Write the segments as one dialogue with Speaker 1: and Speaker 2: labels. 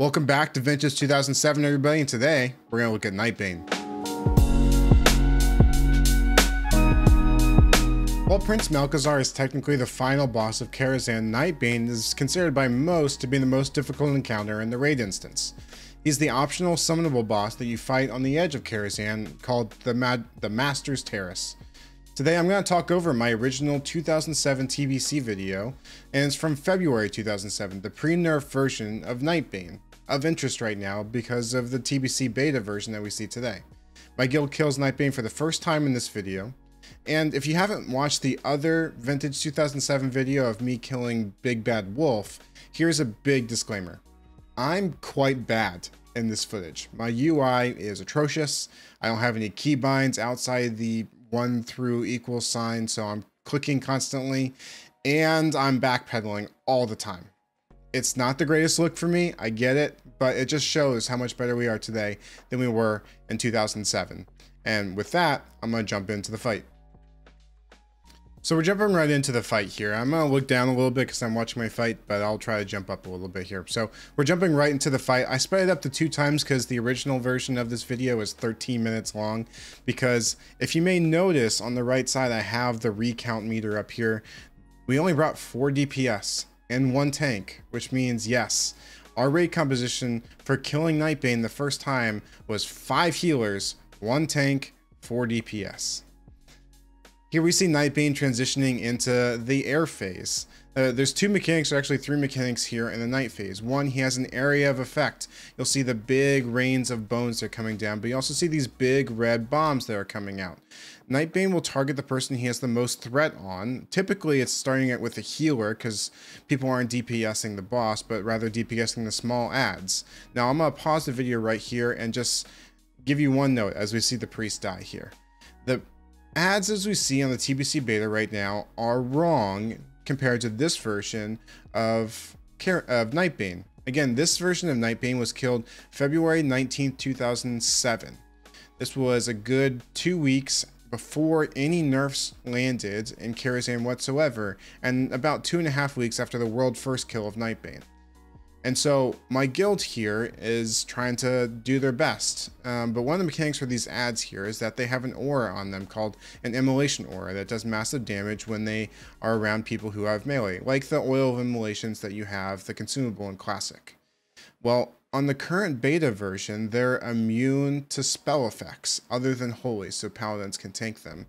Speaker 1: Welcome back to Vintage 2007, everybody, and today we're going to look at Nightbane. While Prince Malchezaar is technically the final boss of Karazhan, Nightbane is considered by most to be the most difficult encounter in the raid instance. He's the optional summonable boss that you fight on the edge of Karazhan called the Master's Terrace. Today I'm going to talk over my original 2007 TBC video, and it's from February 2007, the pre-nerf version of Nightbane, of interest right now because of the TBC beta version that we see today. My guild kills Nightbane for the first time in this video, and if you haven't watched the other Vintage 2007 video of me killing Big Bad Wolf, here's a big disclaimer. I'm quite bad in this footage. My UI is atrocious. I don't have any keybinds outside the 1 through equal sign, so I'm clicking constantly, and I'm backpedaling all the time. It's not the greatest look for me, I get it, but it just shows how much better we are today than we were in 2007. And with that, I'm going to jump into the fight. So we're jumping right into the fight here. I'm going to look down a little bit because I'm watching my fight, but I'll try to jump up a little bit here. So we're jumping right into the fight. I sped it up to 2 times because the original version of this video is 13 minutes long. Because if you may notice on the right side, I have the recount meter up here. We only brought 4 DPS and 1 tank, which means yes, our raid composition for killing Nightbane the first time was 5 healers, 1 tank, 4 DPS. Here we see Nightbane transitioning into the air phase. There's 2 mechanics, or actually 3 mechanics here in the night phase. One, he has an area of effect. You'll see the big rains of bones that are coming down, but you also see these big red bombs that are coming out. Nightbane will target the person he has the most threat on. Typically, it's starting it with a healer because people aren't DPSing the boss, but rather DPSing the small adds. Now, I'm going to pause the video right here and just give you one note as we see the priest die here. The adds as we see on the TBC beta right now are wrong compared to this version of Nightbane. Again, this version of Nightbane was killed February 19th, 2007. This was a good 2 weeks before any nerfs landed in Karazhan whatsoever, and about 2.5 weeks after the world first kill of Nightbane. And so my guild here is trying to do their best, but one of the mechanics for these adds here is that they have an aura on them called an immolation aura that does massive damage when they are around people who have melee, like the oil of immolations that you have, the consumable in Classic. Well, on the current beta version, they're immune to spell effects other than holy, so paladins can tank them.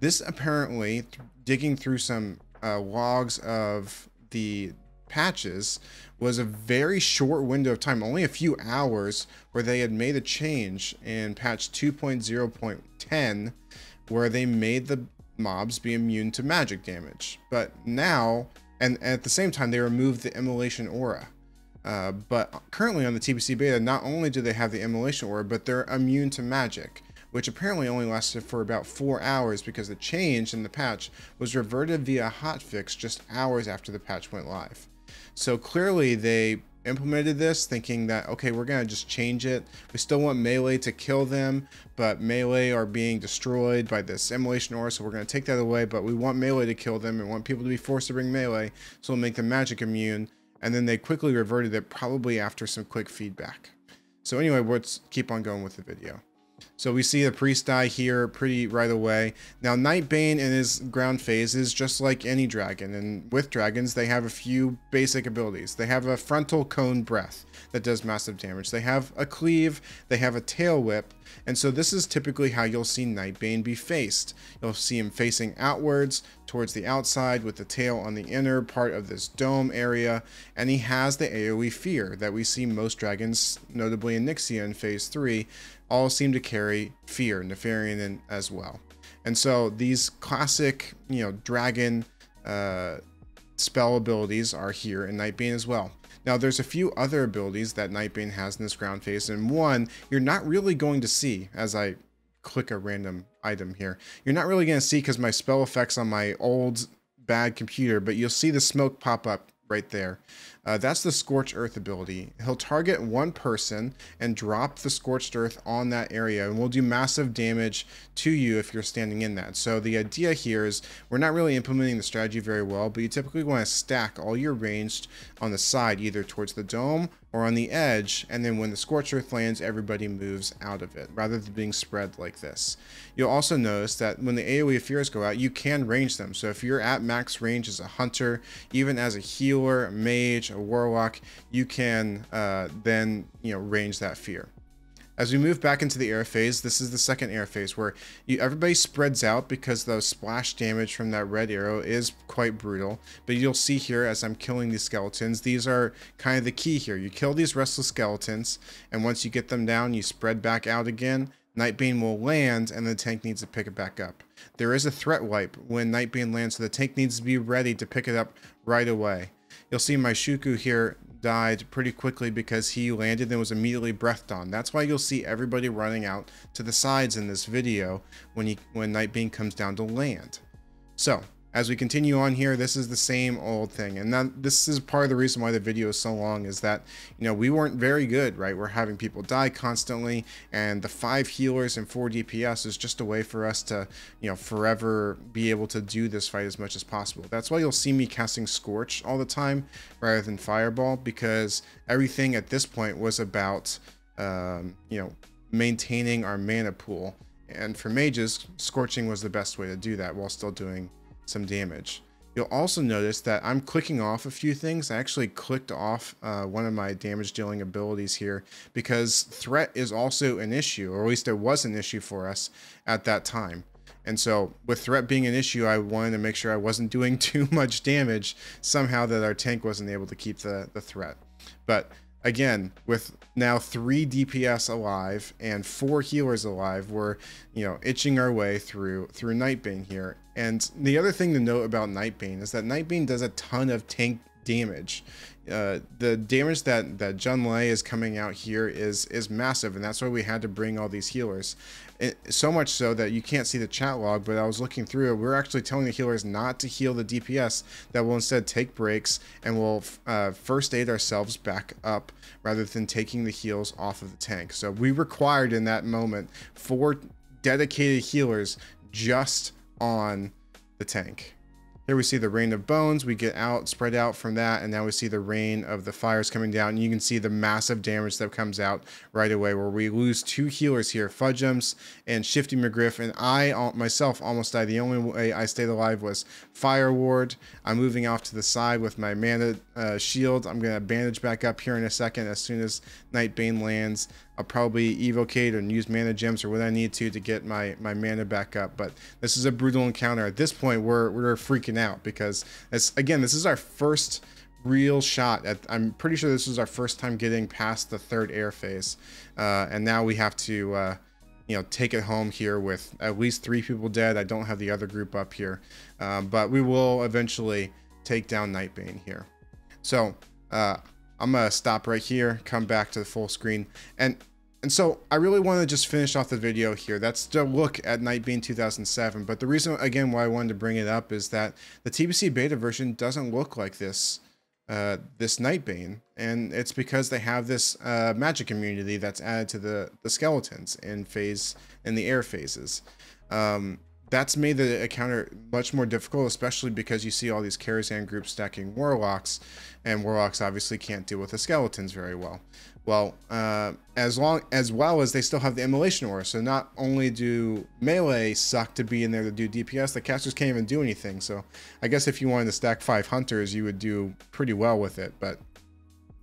Speaker 1: This apparently, digging through some logs of the patches, was a very short window of time, only a few hours, where they had made a change in patch 2.0.10 where they made the mobs be immune to magic damage. But now, and at the same time, they removed the immolation aura. But currently on the TBC beta, not only do they have the immolation aura, but they're immune to magic, which apparently only lasted for about 4 hours because the change in the patch was reverted via hotfix just hours after the patch went live. So clearly they implemented this thinking that, okay, we're going to just change it. We still want melee to kill them, but melee are being destroyed by this immolation aura, so we're going to take that away, but we want melee to kill them and want people to be forced to bring melee, so we'll make them magic immune. And then they quickly reverted it, probably after some quick feedback. So anyway, let's keep on going with the video. So we see the priest die here pretty right away. Now Nightbane in his ground phase is just like any dragon, and with dragons they have a few basic abilities. They have a frontal cone breath that does massive damage. They have a cleave, they have a tail whip, and so this is typically how you'll see Nightbane be faced. You'll see him facing outwards towards the outside with the tail on the inner part of this dome area, and he has the AoE fear that we see most dragons, notably in Nixia in phase 3, all seem to carry fear, Nefarian as well. And so these classic, dragon spell abilities are here in Nightbane as well. Now there's a few other abilities that Nightbane has in this ground phase, and one you're not really going to see as I click a random item here. You're not really going to see because my spell effects on my old bad computer, but you'll see the smoke pop up right there. That's the Scorch Earth ability. He'll target one person and drop the Scorched Earth on that area, and will do massive damage to you if you're standing in that. So the idea here is we're not really implementing the strategy very well, but you typically want to stack all your ranged on the side, either towards the dome or on the edge, and then when the Scorched Earth lands, everybody moves out of it, rather than being spread like this. You'll also notice that when the AoE of Fears go out, you can range them. So if you're at max range as a hunter, even as a healer, a mage, a warlock, you can then range that fear. As we move back into the air phase, this is the second air phase where everybody spreads out because the splash damage from that red arrow is quite brutal. But you'll see here as I'm killing these skeletons, these are kind of the key here. You kill these restless skeletons, and once you get them down, you spread back out again. Nightbane will land, and the tank needs to pick it back up. There is a threat wipe when Nightbane lands, so the tank needs to be ready to pick it up right away. You'll see my Shuku here died pretty quickly because he landed and was immediately breathed on. That's why you'll see everybody running out to the sides in this video when Nightbane comes down to land. So as we continue on here, this is the same old thing, and now this is part of the reason why the video is so long, is that we weren't very good, right? We're having people die constantly, and the 5 healers and 4 DPS is just a way for us to forever be able to do this fight as much as possible. That's why you'll see me casting Scorch all the time rather than Fireball, because everything at this point was about maintaining our mana pool, and for mages, Scorching was the best way to do that while still doing some damage. You'll also notice that I'm clicking off a few things. I actually clicked off one of my damage dealing abilities here because threat is also an issue, or at least it was an issue for us at that time. And so with threat being an issue, I wanted to make sure I wasn't doing too much damage somehow, that our tank wasn't able to keep the threat. But again, with now 3 DPS alive and 4 healers alive, we're itching our way through Nightbane here. And the other thing to note about Nightbane is that Nightbane does a ton of tank damage. The damage that Junlei is coming out here is massive, and that's why we had to bring all these healers. So much so that you can't see the chat log, but I was looking through it. We're actually telling the healers not to heal the DPS, that we'll instead take breaks and we'll first aid ourselves back up rather than taking the heals off of the tank. So we required in that moment 4 dedicated healers just on the tank. Here we see the rain of bones. We get out, spread out from that, and now we see the rain of the fires coming down. And you can see the massive damage that comes out right away, where we lose 2 healers here, Fudgems and Shifty McGriff, and I myself almost died. The only way I stayed alive was Fire Ward. I'm moving off to the side with my mana shield. I'm gonna bandage back up here in a second. As soon as Nightbane lands, I'll probably evocate and use mana gems or what I need to get my mana back up. But this is a brutal encounter. At this point, we're freaking out because this is our first real shot at, I'm pretty sure this was our first time getting past the 3rd air phase, and now we have to take it home here with at least 3 people dead. I don't have the other group up here, but we will eventually take down Nightbane here. So I'm gonna stop right here, come back to the full screen, and so I really want to just finish off the video here. That's the look at Nightbane 2007. But the reason again why I wanted to bring it up is that the TBC beta version doesn't look like this Nightbane, and it's because they have this magic immunity that's added to the skeletons in the air phases. That's made the encounter much more difficult, especially because you see all these Karazhan groups stacking warlocks, and warlocks obviously can't deal with the skeletons very well. Well, as well as they still have the immolation aura, so not only do melee suck to be in there to do DPS, the casters can't even do anything. So I guess if you wanted to stack 5 hunters, you would do pretty well with it. But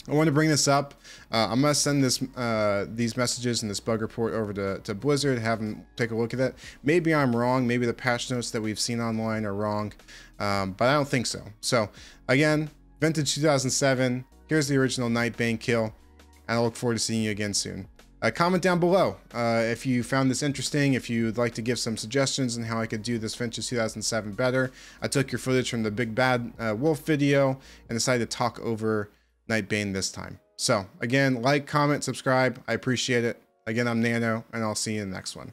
Speaker 1: I want to bring this up. I'm going to send these messages and this bug report over to Blizzard, have them take a look at it. Maybe I'm wrong. Maybe the patch notes that we've seen online are wrong, but I don't think so. So again, Vintage 2007, here's the original Nightbane kill, and I look forward to seeing you again soon. Comment down below if you found this interesting, if you'd like to give some suggestions on how I could do this Vintage 2007 better. I took your footage from the Big Bad Wolf video and decided to talk over Nightbane this time. So again, like, comment, subscribe. I appreciate it. Again, I'm Nano, and I'll see you in the next one.